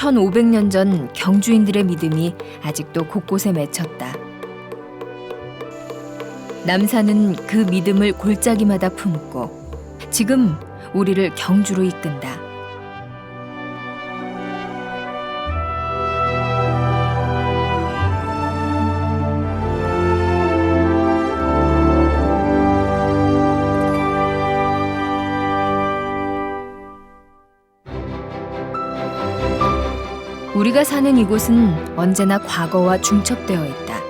1500년 전 경주인들의 믿음이 아직도 곳곳에 맺혔다. 남산은 그 믿음을 골짜기마다 품고 지금 우리를 경주로 이끈다. 우리가 사는 이곳은 언제나 과거와 중첩되어 있다.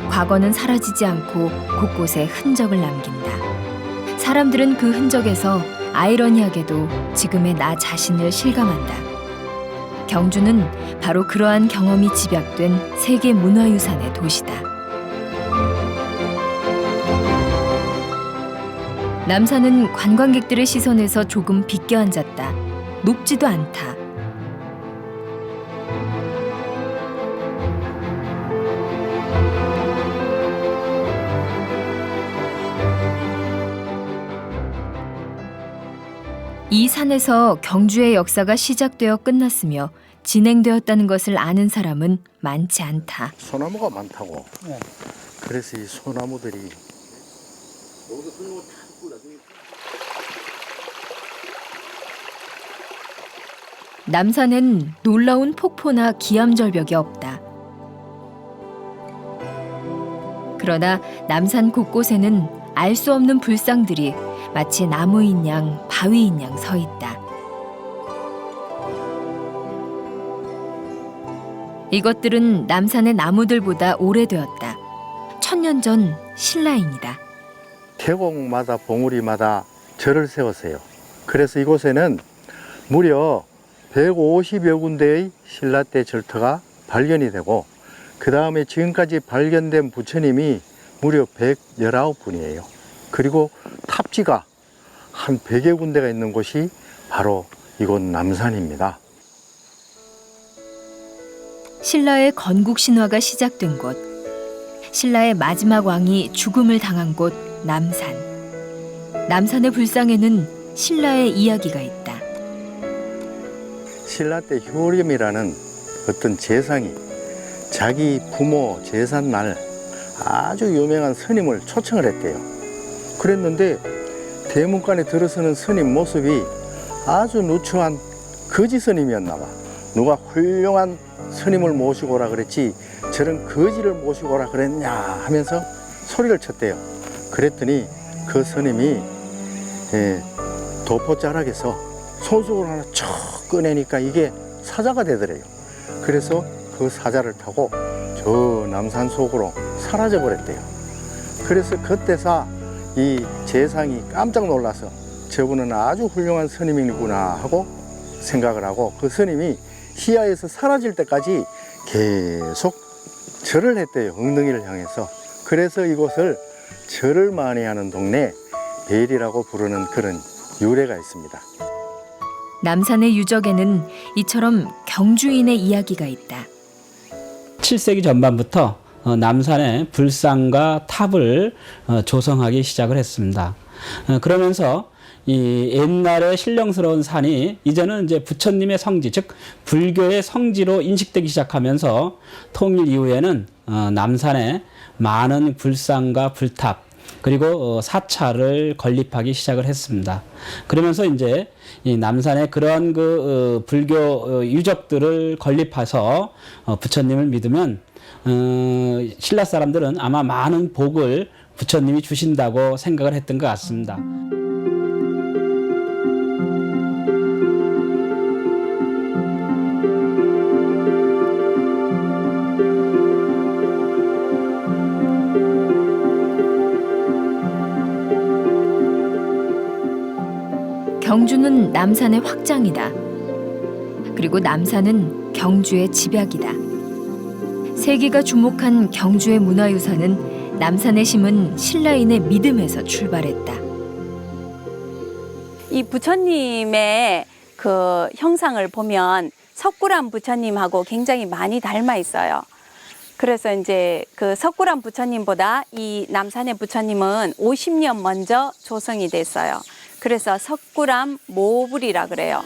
과거는 사라지지 않고 곳곳에 흔적을 남긴다. 사람들은 그 흔적에서 아이러니하게도 지금의 나 자신을 실감한다. 경주는 바로 그러한 경험이 집약된 세계 문화유산의 도시다. 남산은 관광객들의 시선에서 조금 비껴 앉았다. 높지도 않다. 이 산에서 경주의 역사가 시작되어 끝났으며 진행되었다는 것을 아는 사람은 많지 않다. 소나무가 많다고. 네. 그래서 이 소나무들이 남산엔 놀라운 폭포나 기암절벽이 없다. 그러나 남산 곳곳에는 알 수 없는 불상들이 마치 나무인 양, 바위인 양 서 있다. 이것들은 남산의 나무들보다 오래되었다. 1000년 전 신라인이다. 계곡마다 봉우리마다 절을 세웠어요. 그래서 이곳에는 무려 150여 군데의 신라 때 절터가 발견이 되고 그 다음에 지금까지 발견된 부처님이 무려 119분이에요. 그리고 탑지가 한 100여 군데가 있는 곳이 바로 이곳 남산입니다. 신라의 건국 신화가 시작된 곳, 신라의 마지막 왕이 죽음을 당한 곳 남산. 남산의 불상에는 신라의 이야기가 있다. 신라 때 효렴이라는 어떤 재상이 자기 부모 제삿 날 아주 유명한 스님을 초청을 했대요. 그랬는데 대문간에 들어서는 스님 모습이 아주 누추한 거지 스님이었나 봐. 누가 훌륭한 스님을 모시고 오라 그랬지 저런 거지를 모시고 오라 그랬냐 하면서 소리를 쳤대요. 그랬더니 그 스님이 도포자락에서 손수건을 하나 척 꺼내니까 이게 사자가 되더래요. 그래서 그 사자를 타고 저 남산 속으로 사라져 버렸대요. 그래서 그때서 이 재상이 깜짝 놀라서 저분은 아주 훌륭한 스님이구나 하고 생각을 하고 그 스님이 시야에서 사라질 때까지 계속 절을 했대요. 엉덩이를 향해서. 그래서 이곳을 절을 많이 하는 동네 벨이라고 부르는 그런 유래가 있습니다. 남산의 유적에는 이처럼 경주인의 이야기가 있다. 7세기 전반부터 남산에 불상과 탑을 조성하기 시작을 했습니다. 그러면서 이 옛날의 신령스러운 산이 이제는 이제 부처님의 성지, 즉 불교의 성지로 인식되기 시작하면서 통일 이후에는 남산에 많은 불상과 불탑 그리고 사찰을 건립하기 시작을 했습니다. 그러면서 이제 이 남산에 그런 그 불교 유적들을 건립해서 부처님을 믿으면 신라 사람들은 아마 많은 복을 부처님이 주신다고 생각을 했던 것 같습니다. 경주는 남산의 확장이다. 그리고 남산은 경주의 집약이다. 세계가 주목한 경주의 문화유산은 남산에 심은 신라인의 믿음에서 출발했다. 이 부처님의 그 형상을 보면 석굴암 부처님하고 굉장히 많이 닮아 있어요. 그래서 이제 그 석굴암 부처님보다 이 남산의 부처님은 50년 먼저 조성이 됐어요. 그래서 석굴암 모불이라 그래요.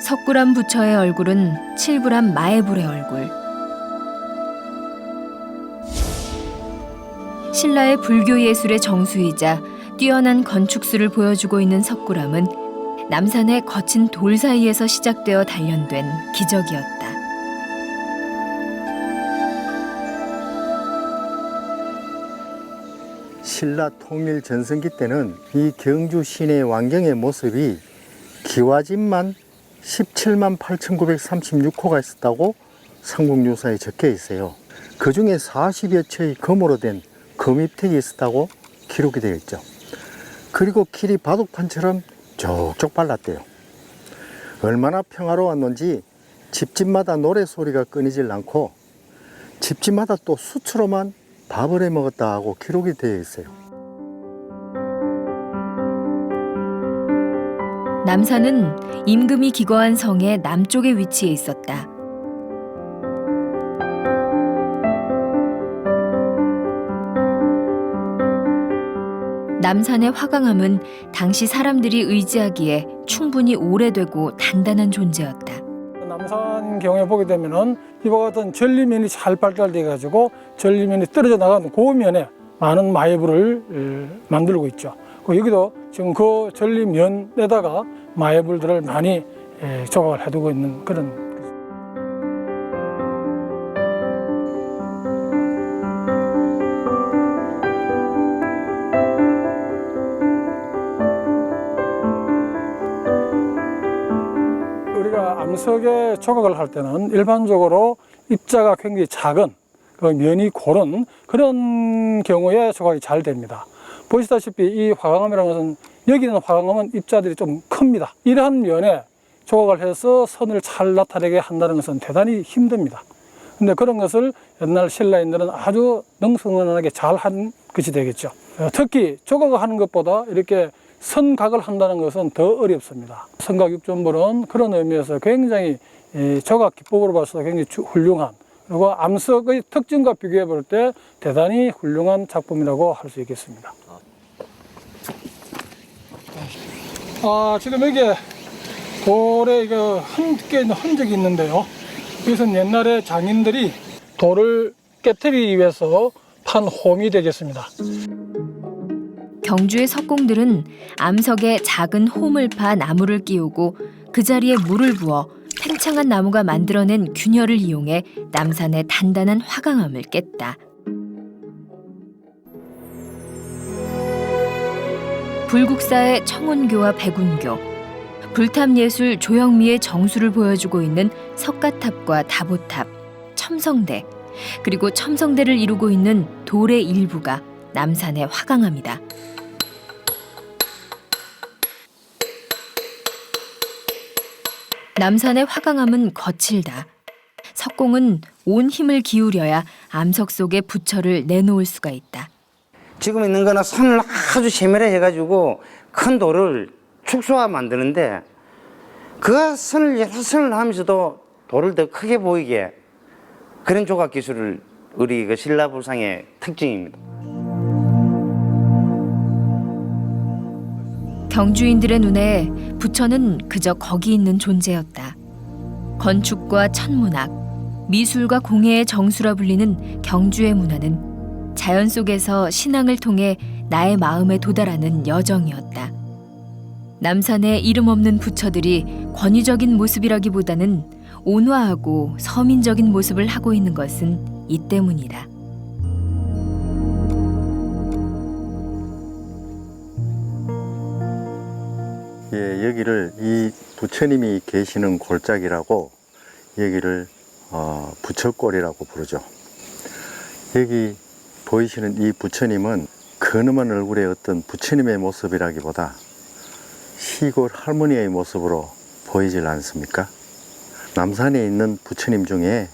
석굴암 부처의 얼굴은 칠불암 마애불의 얼굴. 신라의 불교 예술의 정수이자 뛰어난 건축술을 보여주고 있는 석굴암은 남산의 거친 돌 사이에서 시작되어 단련된 기적이었다. 신라 통일 전성기 때는 이 경주 시내 왕경의 모습이 기와집만 17만 8,936호가 있었다고 삼국유사에 적혀 있어요. 그 중에 40여 채의 금으로 된 금입택이 있었다고 기록이 되어 있죠. 그리고 길이 바둑판처럼 쭉 발랐대요. 얼마나 평화로웠는지 집집마다 노래소리가 끊이질 않고 집집마다 또 수추로만 밥을 해 먹었다 하고 기록이 되어 있어요. 남산은 임금이 기거한 성의 남쪽에 위치해 있었다. 남산의 화강암은 당시 사람들이 의지하기에 충분히 오래되고 단단한 존재였다. 남산 경에 보게 되면은 이와 같은 전리면이 잘 발달돼 가지고 전리면이 떨어져 나가는 그 면에 많은 마애불을 만들고 있죠. 여기도 지금 그 전리면에다가 마애불들을 많이 조각을 해두고 있는 그런. 우리가 암석에 조각을 할 때는 일반적으로 입자가 굉장히 작은 그 면이 고른 그런 경우에 조각이 잘 됩니다. 보시다시피 이 화강암이라는 것은 여기 있는 화강암은 입자들이 좀 큽니다. 이러한 면에 조각을 해서 선을 잘 나타내게 한다는 것은 대단히 힘듭니다. 근데 그런 것을 옛날 신라인들은 아주 능수능란하게 잘 한 것이 되겠죠. 특히 조각을 하는 것보다 이렇게 선각을 한다는 것은 더 어렵습니다. 선각 육존불은 그런 의미에서 굉장히 조각 기법으로 봐서 굉장히 훌륭한, 그리고 암석의 특징과 비교해 볼 때 대단히 훌륭한 작품이라고 할 수 있겠습니다. 지금 여기에 돌에 이거 깨 있는 흔적이 있는데요. 이것은 옛날에 장인들이 돌을 깨뜨리기 위해서 판 홈이 되겠습니다. 경주의 석공들은 암석에 작은 홈을 파 나무를 끼우고 그 자리에 물을 부어 팽창한 나무가 만들어낸 균열을 이용해 남산의 단단한 화강암을 깼다. 불국사의 청운교와 백운교, 불탑예술 조영미의 정수를 보여주고 있는 석가탑과 다보탑, 첨성대, 그리고 첨성대를 이루고 있는 돌의 일부가 남산의 화강암이다. 남산의 화강암은 거칠다. 석공은 온 힘을 기울여야 암석 속에 부처를 내놓을 수가 있다. 지금 있는 거는 선을 아주 세밀하게 해가지고 큰 돌을 축소화 만드는데 그 선을 여러 선을 하면서도 돌을 더 크게 보이게 그런 조각 기술을 우리 그 신라불상의 특징입니다. 경주인들의 눈에 부처는 그저 거기 있는 존재였다. 건축과 천문학, 미술과 공예의 정수라 불리는 경주의 문화는 자연 속에서 신앙을 통해 나의 마음에 도달하는 여정이었다. 남산의 이름 없는 부처들이 권위적인 모습이라기보다는 온화하고 서민적인 모습을 하고 있는 것은 이 때문이다. 예, 여기를 이 부처님이 계시는 골짜기라고 여기를 부처골이라고 부르죠. 여기 보이시는 이 부처님은 근엄한 얼굴의 어떤 부처님의 모습이라기보다 시골 할머니의 모습으로 보이질 않습니까? 남산에 있는 부처님 중에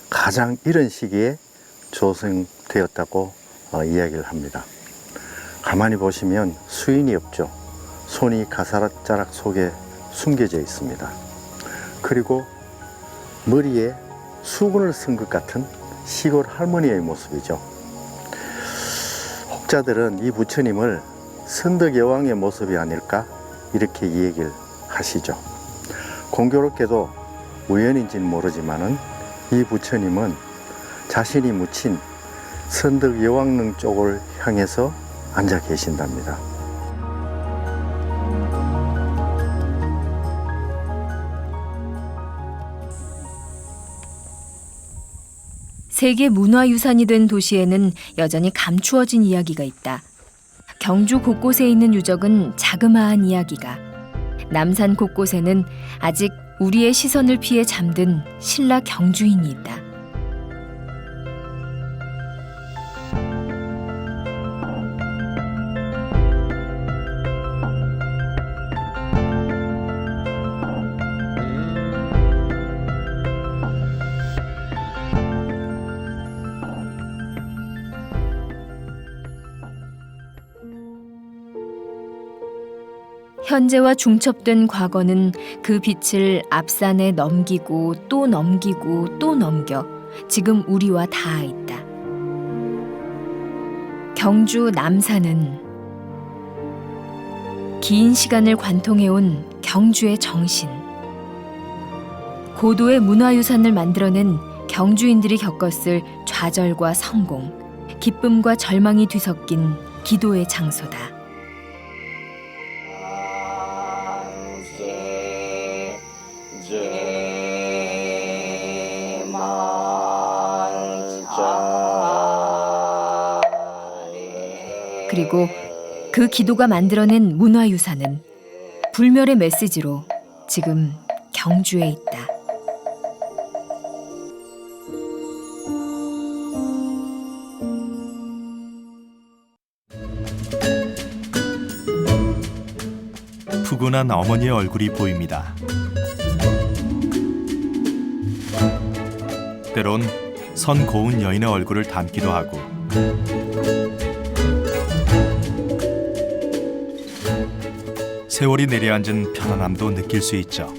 가장 이른 시기에 조성되었다고 이야기를 합니다. 가만히 보시면 수인이 없죠. 손이 가사자락 속에 숨겨져 있습니다. 그리고 머리에 수건을 쓴 것 같은 시골 할머니의 모습이죠. 혹자들은 이 부처님을 선덕여왕의 모습이 아닐까 이렇게 얘기를 하시죠. 공교롭게도 우연인지는 모르지만은 이 부처님은 자신이 묻힌 선덕 여왕릉 쪽을 향해서 앉아 계신답니다. 세계 문화유산이 된 도시에는 여전히 감추어진 이야기가 있다. 경주 곳곳에 있는 유적은 자그마한 이야기가, 남산 곳곳에는 아직 우리의 시선을 피해 잠든 신라 경주인이 있다. 현재와 중첩된 과거는 그 빛을 앞산에 넘기고 또 넘기고 또 넘겨 지금 우리와 닿아 있다. 경주 남산은 긴 시간을 관통해온 경주의 정신, 고도의 문화유산을 만들어낸 경주인들이 겪었을 좌절과 성공, 기쁨과 절망이 뒤섞인 기도의 장소다. 그리고 그 기도가 만들어낸 문화유산은 불멸의 메시지로 지금 경주에 있다. 푸근한 어머니의 얼굴이 보입니다. 때론 선 고운 여인의 얼굴을 닮기도 하고 세월이 내려앉은 편안함도 느낄 수 있죠.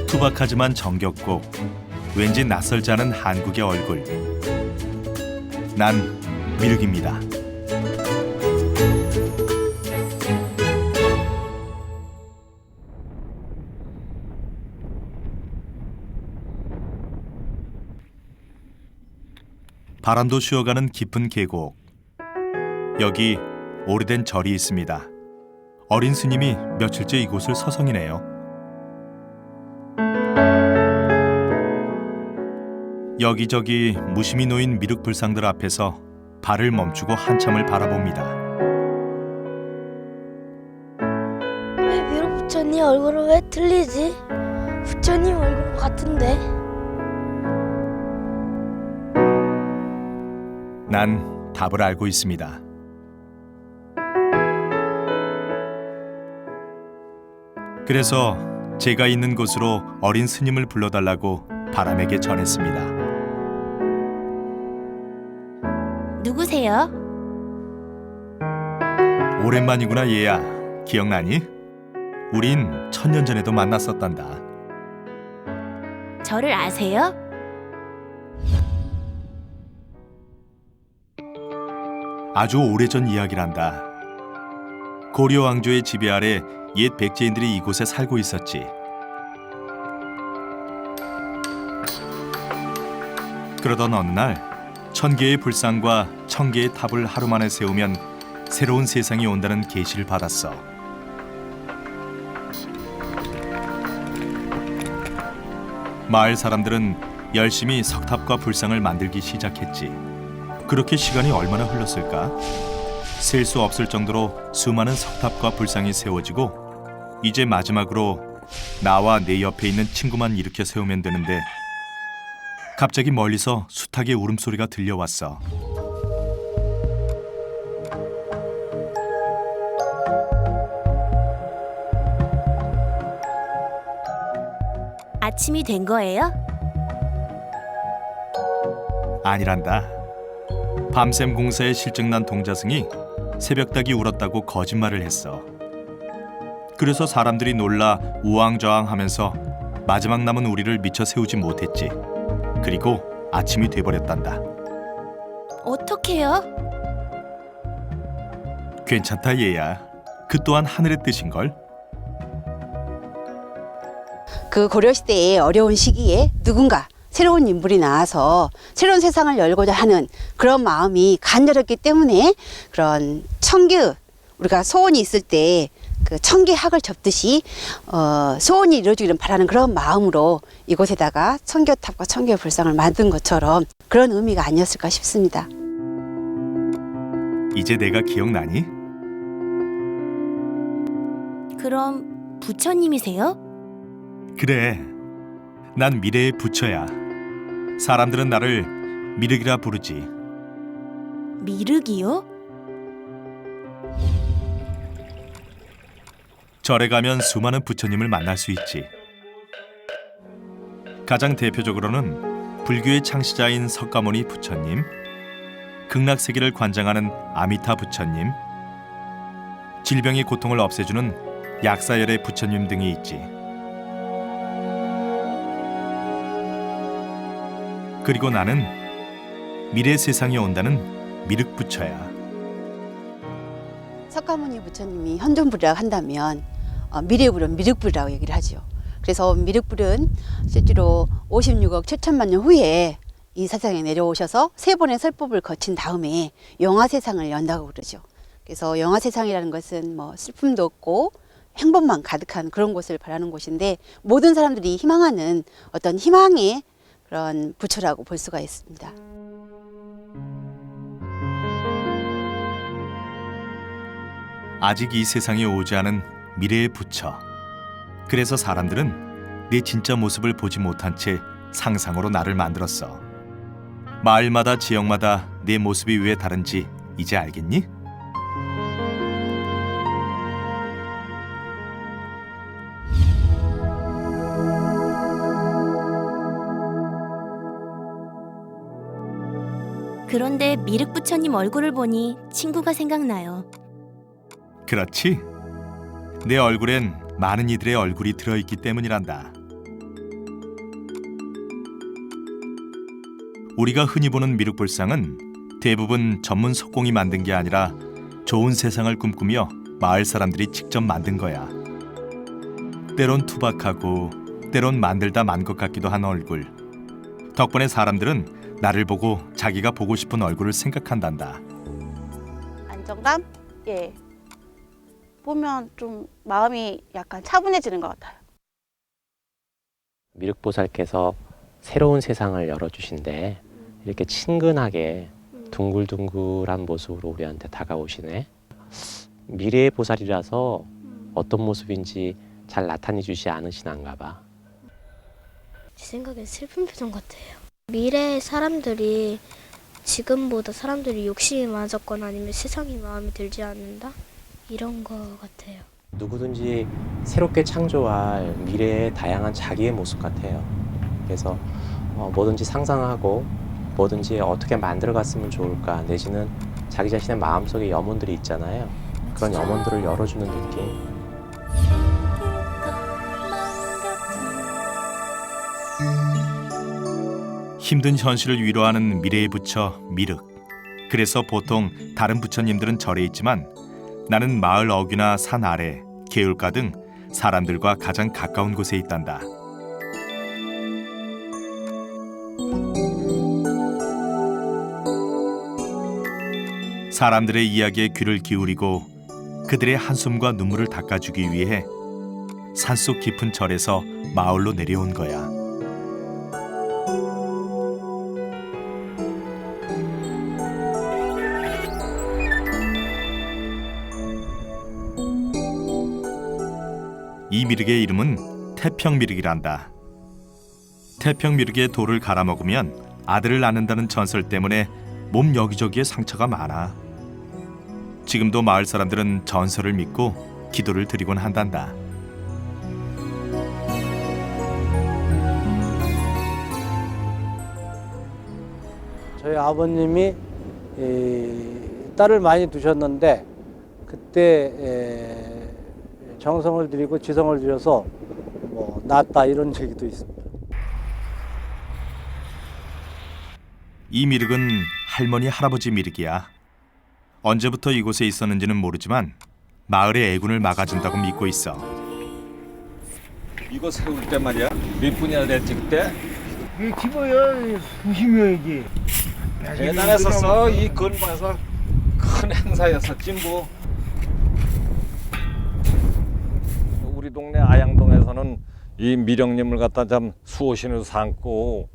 투박하지만 정겹고 왠지 낯설지 않은 한국의 얼굴. 난 미륵입니다. 바람도 쉬어가는 깊은 계곡. 여기 오래된 절이 있습니다. 어린 스님이 며칠째 이곳을 서성이네요. 여기저기 무심히 놓인 미륵불상들 앞에서 발을 멈추고 한참을 바라봅니다. 왜 미륵 부처님 얼굴은 왜 틀리지? 부처님 얼굴 같은데. 난 답을 알고 있습니다. 그래서 제가 있는 곳으로 어린 스님을 불러달라고 바람에게 전했습니다. 누구세요? 오랜만이구나 얘야. 기억나니? 우린 1000년 전에도 만났었단다. 저를 아세요? 아주 오래전 이야기란다. 고려 왕조의 지배 아래 옛 백제인들이 이곳에 살고 있었지. 그러던 어느 날 1000개의 불상과 1000개의 탑을 하루 만에 세우면 새로운 세상이 온다는 계시를 받았어. 마을 사람들은 열심히 석탑과 불상을 만들기 시작했지. 그렇게 시간이 얼마나 흘렀을까? 셀 수 없을 정도로 수많은 석탑과 불상이 세워지고 이제 마지막으로 나와 내 옆에 있는 친구만 일으켜 세우면 되는데 갑자기 멀리서 숱하게 울음소리가 들려왔어. 아침이 된 거예요? 아니란다. 밤샘 공사에 실증난 동자승이 새벽닭이 울었다고 거짓말을 했어. 그래서 사람들이 놀라 우왕좌왕하면서 마지막 남은 우리를 미처 세우지 못했지. 그리고 아침이 돼버렸단다. 어떡해요? 괜찮다 얘야. 그 또한 하늘의 뜻인걸. 그 고려시대의 어려운 시기에 누군가 새로운 인물이 나와서 새로운 세상을 열고자 하는 그런 마음이 간절했기 때문에 그런 청규, 우리가 소원이 있을 때 그 청계학을 접듯이 소원이 이루어지기를 바라는 그런 마음으로 이곳에다가 청교탑과 청교불상을 만든 것처럼 그런 의미가 아니었을까 싶습니다. 이제 내가 기억나니? 그럼 부처님이세요? 그래. 난 미래의 부처야. 사람들은 나를 미륵이라 부르지. 미륵이요? 절에 가면 수많은 부처님을 만날 수 있지. 가장 대표적으로는 불교의 창시자인 석가모니 부처님, 극락세계를 관장하는 아미타 부처님, 질병의 고통을 없애주는 약사열의 부처님 등이 있지. 그리고 나는 미래 세상에 온다는 미륵부처야. 석가모니 부처님이 현존불이라고 한다면 미래불은 미륵불이라고 얘기를 하죠. 그래서 미륵불은 실제로 56억 7천만 년 후에 이 세상에 내려오셔서 세 번의 설법을 거친 다음에 영화세상을 연다고 그러죠. 그래서 영화세상이라는 것은 뭐 슬픔도 없고 행복만 가득한 그런 곳을 바라는 곳인데 모든 사람들이 희망하는 어떤 희망의 그런 부처라고 볼 수가 있습니다. 아직 이 세상에 오지 않은 미래의 부처. 그래서 사람들은 내 진짜 모습을 보지 못한 채 상상으로 나를 만들었어. 마을마다 지역마다 내 모습이 왜 다른지 이제 알겠니? 그런데 미륵 부처님 얼굴을 보니 친구가 생각나요. 그렇지. 내 얼굴엔 많은 이들의 얼굴이 들어있기 때문이란다. 우리가 흔히 보는 미륵불상은 대부분 전문 석공이 만든 게 아니라 좋은 세상을 꿈꾸며 마을 사람들이 직접 만든 거야. 때론 투박하고 때론 만들다 만 것 같기도 한 얼굴. 덕분에 사람들은 나를 보고 자기가 보고 싶은 얼굴을 생각한단다. 안정감? 예. 보면 좀 마음이 약간 차분해지는 것 같아요. 미륵보살께서 새로운 세상을 열어주신데 이렇게 친근하게 둥글둥글한 모습으로 우리한테 다가오시네. 미래의 보살이라서 어떤 모습인지 잘 나타내 주지 않으시는가 봐. 제 생각엔 슬픈 표정 같아요. 미래의 사람들이 지금보다 사람들이 욕심이 많아졌거나 아니면 세상이 마음에 들지 않는다? 이런 거 같아요. 누구든지 새롭게 창조할 미래의 다양한 자기의 모습 같아요. 그래서 뭐든지 상상하고 뭐든지 어떻게 만들어갔으면 좋을까, 내지는 자기 자신의 마음속에 염원들이 있잖아요. 그런 염원들을 열어주는 느낌. 힘든 현실을 위로하는 미래의 부처 미륵. 그래서 보통 다른 부처님들은 절에 있지만 나는 마을 어귀나 산 아래, 개울가 등 사람들과 가장 가까운 곳에 있단다. 사람들의 이야기에 귀를 기울이고 그들의 한숨과 눈물을 닦아주기 위해 산속 깊은 절에서 마을로 내려온 거야. 이 미륵의 이름은 태평미륵이란다. 태평미륵의 돌을 갈아먹으면 아들을 낳는다는 전설 때문에 몸 여기저기에 상처가 많아. 지금도 마을 사람들은 전설을 믿고 기도를 드리곤 한단다. 저희 아버님이 딸을 많이 두셨는데 그때 정성을 들이고 지성을 들여서 뭐 낳았다 이런 얘기도 있습니다. 이 미륵은 할머니 할아버지 미륵이야. 언제부터 이곳에 있었는지는 모르지만 마을의 애군을 막아준다고 믿고 있어. 이거 세울 때 말이야 몇 분이나 됐지 그때? 이 집어요 수십 명이지. 대단했었어. 이 근방에서 큰 행사였었지 뭐. 우리 동네 아양동에서는 이 미령님을 갖다 참 수호신으로 삼고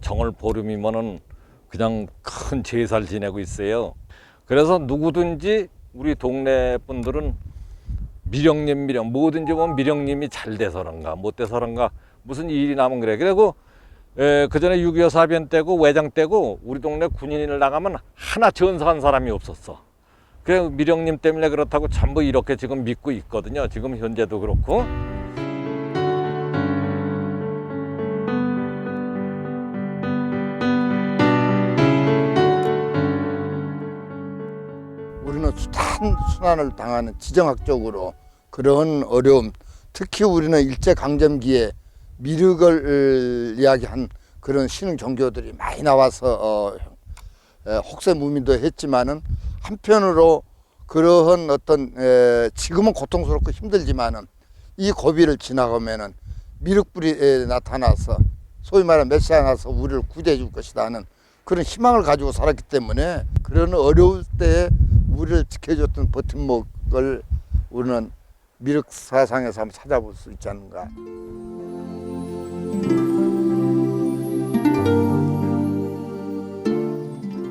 정월 보름이면은 그냥 큰 제사를 지내고 있어요. 그래서 누구든지 우리 동네 분들은 미령님 뭐든지 보면 미령님이 잘 돼서런가 못 돼서런가 무슨 일이 나면 그래. 그리고 그 전에 6.25 사변 때고 외장 때고 우리 동네 군인을 나가면 하나 전사한 사람이 없었어. 그래 미령님 때문에 그렇다고 전부 이렇게 지금 믿고 있거든요. 지금 현재도 그렇고. 우리는 순환을 당하는 지정학적으로 그런 어려움, 특히 우리는 일제강점기에 미륵을 이야기한 그런 신흥 종교들이 많이 나와서 혹세무민도 했지만은 한편으로 그러한 어떤 지금은 고통스럽고 힘들지만은 이 고비를 지나가면은 미륵불이 나타나서 소위 말하는 메시아가 나서 우리를 구제해 줄 것이다 하는 그런 희망을 가지고 살았기 때문에 그런 어려울 때 우리를 지켜줬던 버팀목을 우리는 미륵 사상에서 한번 찾아볼 수 있지 않는가.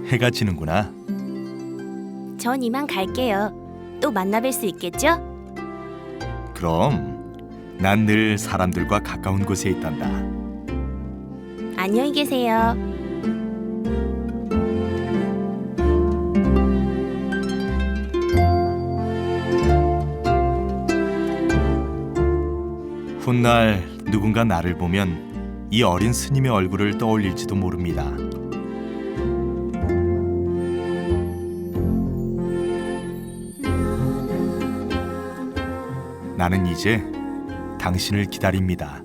해가 지는구나. 전 이만 갈게요. 또 만나뵐 수 있겠죠? 그럼 난 늘 사람들과 가까운 곳에 있단다. 안녕히 계세요. 훗날 누군가 나를 보면 이 어린 스님의 얼굴을 떠올릴지도 모릅니다. 나는 이제 당신을 기다립니다.